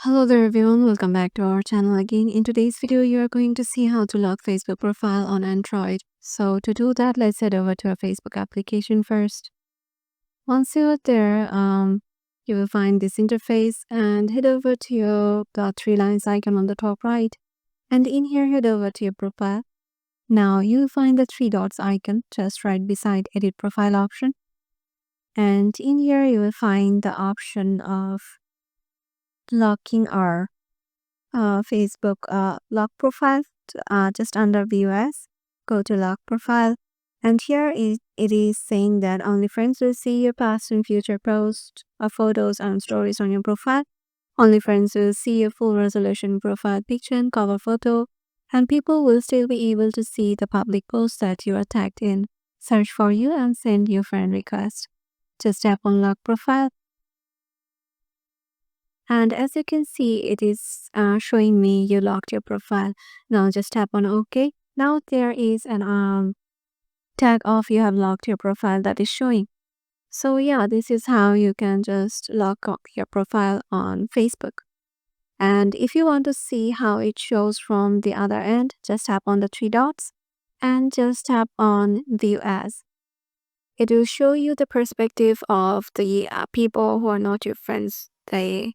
Hello there everyone, welcome back to our channel again. In today's video, you are going to see how to lock Facebook profile on Android. So to do that, let's head over to our Facebook application first. Once you are there, you will find this interface and head over to your three lines icon on the top right. And in here, head over to your profile. Now you will find the three dots icon just right beside edit profile option. And in here, you will find the option of locking our Facebook lock profile just under view as. Go to lock profile, and here it is saying that only friends will see your past and future posts, photos and stories on your profile. Only friends will see your full resolution profile picture and cover photo, and people will still be able to see the public posts that you are tagged in. Search for you and send your friend request. Just tap on lock profile. And as you can see, it is showing me you locked your profile. Now just tap on OK. Now there is an tag of you have locked your profile that is showing. So yeah, this is how you can just lock your profile on Facebook. And if you want to see how it shows from the other end, just tap on the three dots and just tap on view as. It will show you the perspective of the people who are not your friends. They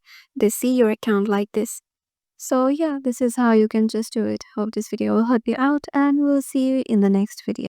see your account like this. So yeah, this is how you can just do it. Hope this video will help you out, and we'll see you in the next video.